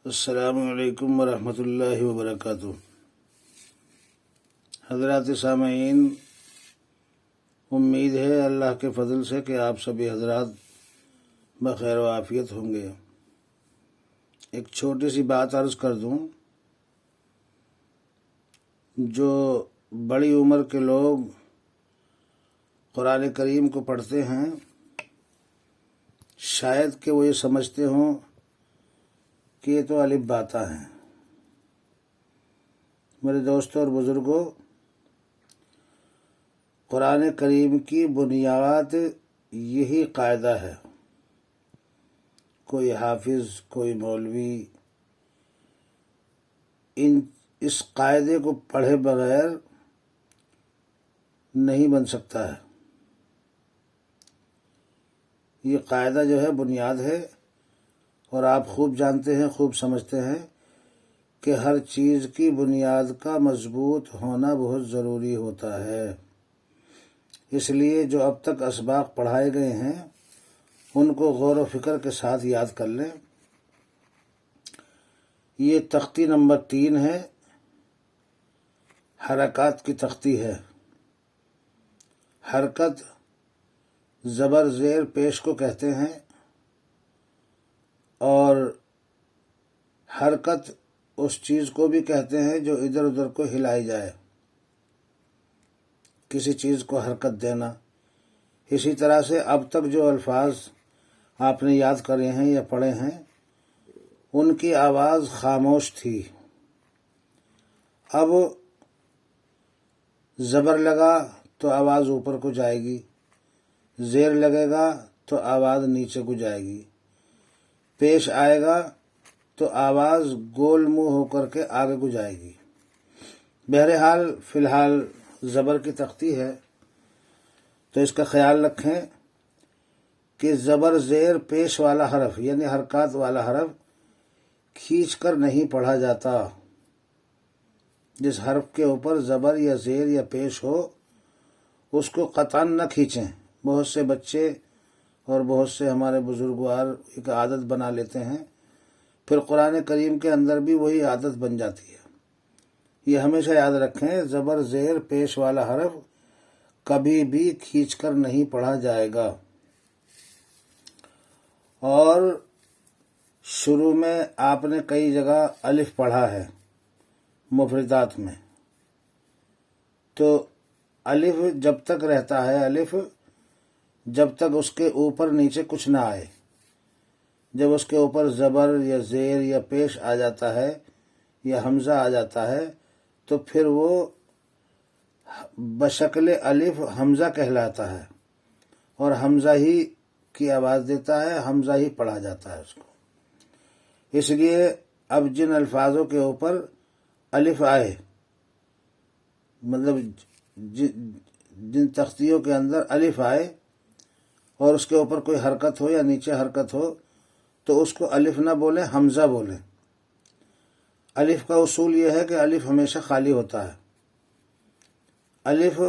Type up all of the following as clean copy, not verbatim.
السلام علیکم ورحمۃ اللہ وبرکاتہ۔ حضرات سامعین، امید ہے اللہ کے فضل سے کہ آپ سبھی حضرات بخیر و عافیت ہوں گے۔ ایک چھوٹی سی بات عرض کر دوں، جو بڑی عمر کے لوگ قرآن کریم کو پڑھتے ہیں شاید کہ وہ یہ سمجھتے ہوں کہ یہ تو الف باتا ہیں۔ میرے دوستوں اور بزرگوں، قرآن کریم کی بنیاد یہی قاعدہ ہے۔ کوئی حافظ، کوئی مولوی اس قاعدے کو پڑھے بغیر نہیں بن سکتا ہے۔ یہ قاعدہ جو ہے بنیاد ہے، اور آپ خوب جانتے ہیں، خوب سمجھتے ہیں کہ ہر چیز کی بنیاد کا مضبوط ہونا بہت ضروری ہوتا ہے۔ اس لیے جو اب تک اسباق پڑھائے گئے ہیں ان کو غور و فکر کے ساتھ یاد کر لیں۔ یہ تختی نمبر 3 ہے، حرکات کی تختی ہے۔ حرکت زبر زیر پیش کو کہتے ہیں، اور حرکت اس چیز کو بھی کہتے ہیں جو ادھر ادھر کو ہلائی جائے، کسی چیز کو حرکت دینا۔ اسی طرح سے اب تک جو الفاظ آپ نے یاد کرے ہیں یا پڑھے ہیں ان کی آواز خاموش تھی۔ اب زبر لگا تو آواز اوپر کو جائے گی، زیر لگے گا تو آواز نیچے کو جائے گی، پیش آئے گا تو آواز گول منہ ہو کر کے آگے کو جائے گی۔ بہرحال فی الحال زبر کی تختی ہے، تو اس کا خیال رکھیں کہ زبر زیر پیش والا حرف یعنی حرکات والا حرف کھینچ کر نہیں پڑھا جاتا۔ جس حرف کے اوپر زبر یا زیر یا پیش ہو اس کو قطعاً نہ کھینچیں۔ بہت سے بچے اور بہت سے ہمارے بزرگوار ایک عادت بنا لیتے ہیں، پھر قرآن کریم کے اندر بھی وہی عادت بن جاتی ہے۔ یہ ہمیشہ یاد رکھیں، زبر زیر پیش والا حرف کبھی بھی کھینچ کر نہیں پڑھا جائے گا۔ اور شروع میں آپ نے کئی جگہ الف پڑھا ہے مفردات میں، تو الف جب تک رہتا ہے، الف جب تک اس کے اوپر نیچے کچھ نہ آئے، جب اس کے اوپر زبر یا زیر یا پیش آ جاتا ہے یا حمزہ آ جاتا ہے تو پھر وہ بشکل الف حمزہ کہلاتا ہے، اور حمزہ ہی کی آواز دیتا ہے، حمزہ ہی پڑھا جاتا ہے اس کو۔ اس لیے اب جن الفاظوں کے اوپر الف آئے، مطلب جن تختیوں کے اندر الف آئے اور اس کے اوپر کوئی حرکت ہو یا نیچے حرکت ہو تو اس کو الف نہ بولیں، حمزہ بولیں۔ الف کا اصول یہ ہے کہ الف ہمیشہ خالی ہوتا ہے۔ الف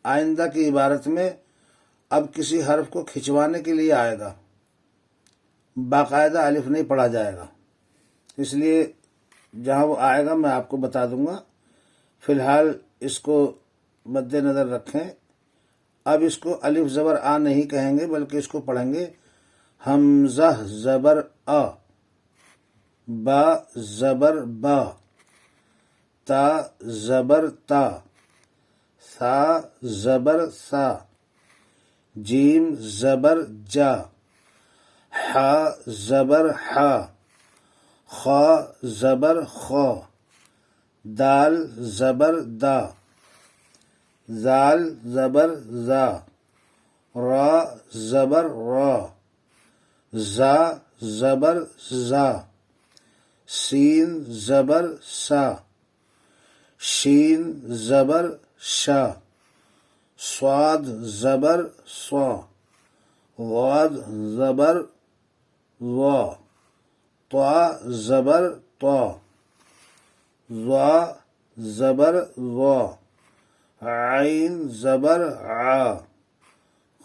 آئندہ کی عبارت میں اب کسی حرف کو کھنچوانے کے لیے آئے گا، باقاعدہ الف نہیں پڑھا جائے گا۔ اس لیے جہاں وہ آئے گا میں آپ کو بتا دوں گا، فی الحال اس کو مد نظر رکھیں۔ اب اس کو الف زبر آ نہیں کہیں گے، بلکہ اس کو پڑھیں گے حمزہ زبر آ، با زبر با، تا زبر تا، ثا زبر ثا، جیم زبر جا، حا زبر حا، خا زبر خا، دال زبر دا، زال زبر زا، را زبر را، زا زبر زا، سین زبر سا، شین زبر شا، صاد زبر صا، واد زبر وا، طا زبر طا، ظا زبر وا، عین زبر عا،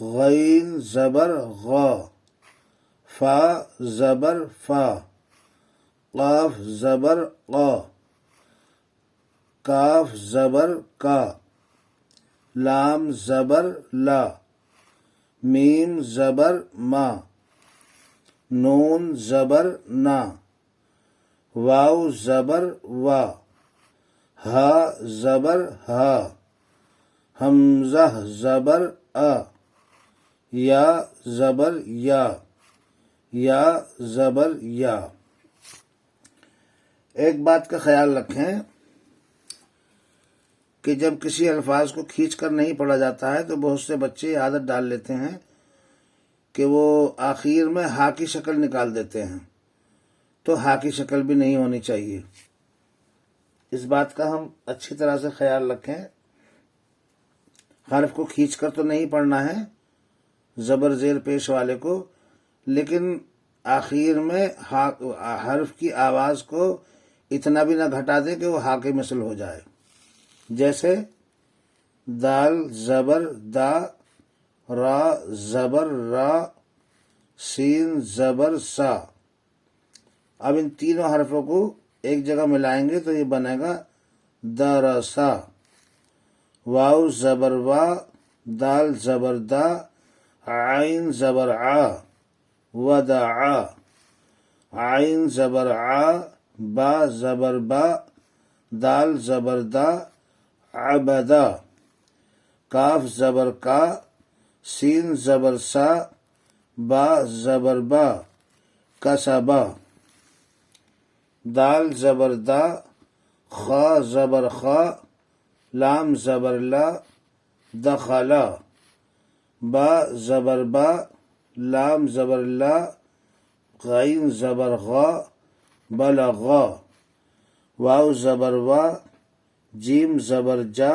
غین زبر غا، فا زبر فا، قاف زبر قا، کاف زبر کا، لام زبر لا، میم زبر ما، نون زبر نا، واو زبر وا، ہا زبر ہا، حمزہ زبر آ، یا زبر یا، یا زبر یا۔ ایک بات کا خیال رکھیں کہ جب کسی الفاظ کو کھینچ کر نہیں پڑھا جاتا ہے تو بہت سے بچے عادت ڈال لیتے ہیں کہ وہ آخر میں ہا کی شکل نکال دیتے ہیں، تو ہا کی شکل بھی نہیں ہونی چاہیے۔ اس بات کا ہم اچھی طرح سے خیال رکھیں، حرف کو کھینچ کر تو نہیں پڑھنا ہے زبر زیر پیش والے کو، لیکن آخر میں حرف کی آواز کو اتنا بھی نہ گھٹا دے کہ وہ ہا کے مثل ہو جائے، جیسے دال زبر دا، را زبر را، سین زبر سا۔ اب ان تینوں حرفوں کو ایک جگہ ملائیں گے تو یہ بنے گا درسا۔ واو زبر وا، دال زبر دا، عین زبر آ، ودعا، عین زبر آ، با زبر با، دال زبر دا، عبدا، کاف زبر کا، سین زبر سا، با زبر با، کسبا، دال زبر دا، خا زبر خا، لام زبر لا، دخلا، با زبر با، لام زبر لا، غین زبر غا، بلغا، واو زبر وا، جیم زبر جا،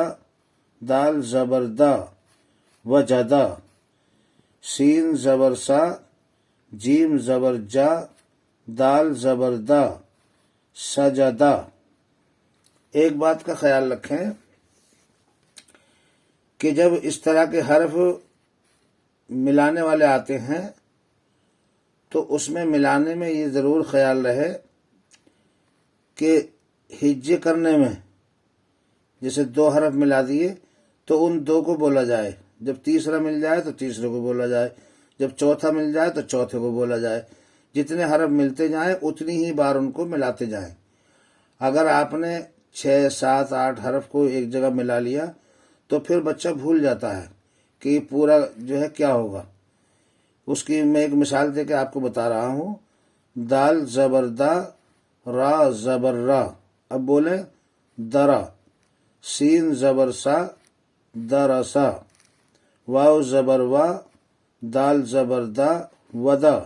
دال زبر دا، وجدا، سین زبر سا، جیم زبر جا، دال زبر دا، سجدا۔ ایک بات کا خیال رکھیں کہ جب اس طرح کے حرف ملانے والے آتے ہیں تو اس میں ملانے میں یہ ضرور خیال رہے کہ ہجے کرنے میں جیسے دو حرف ملا دیے تو ان دو کو بولا جائے، جب تیسرا مل جائے تو تیسرے کو بولا جائے، جب چوتھا مل جائے تو چوتھے کو بولا جائے، جتنے حرف ملتے جائیں اتنی ہی بار ان کو ملاتے جائیں۔ اگر آپ نے 6 7 8 حرف کو ایک جگہ ملا لیا تو پھر بچہ بھول جاتا ہے کہ یہ پورا جو ہے کیا ہوگا۔ اس کی میں ایک مثال دے کے آپ کو بتا رہا ہوں، دال زبر دا، را زبر را، اب بولیں درا، سین زبر سا، درسا، واو زبر وا، دال زبر دا، ودا،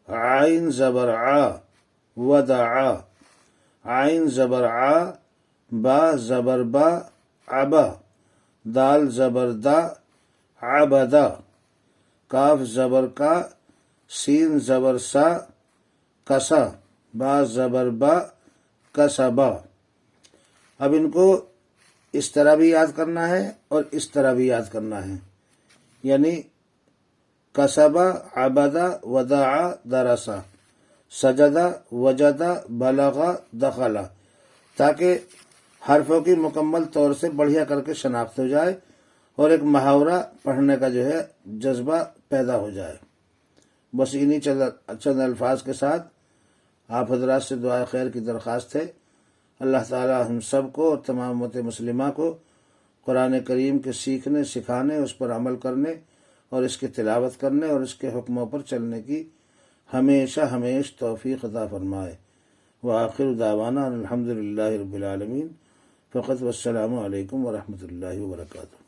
عین زبر آ، ودعا، عین زبر آ، با زبر با، عبا، دال زبر دا، عبدا، کاف زبر کا، سین زبر سا، کسا، با زبر با، کسبا۔ اب ان کو اس طرح بھی یاد کرنا ہے اور اس طرح بھی یاد کرنا ہے، یعنی کسبا، عبدا، ودعا، درسا، سجدہ، وجدہ، بلغا، دخلا، تاکہ حرفوں کی مکمل طور سے بڑھیا کر کے شناخت ہو جائے اور ایک محاورہ پڑھنے کا جو ہے جذبہ پیدا ہو جائے۔ بس انہی چند الفاظ کے ساتھ آپ حضرات سے دعائے خیر کی درخواست ہے۔ اللہ تعالی ہم سب کو اور تمام امت مسلمہ کو قرآن کریم کے سیکھنے، سکھانے، اس پر عمل کرنے اور اس کی تلاوت کرنے اور اس کے حکموں پر چلنے کی ہمیشہ توفیق عطا فرمائے۔ وآخر دعوانا الحمد للہ رب العالمین، فقط والسلام علیکم ورحمۃ اللہ وبرکاتہ۔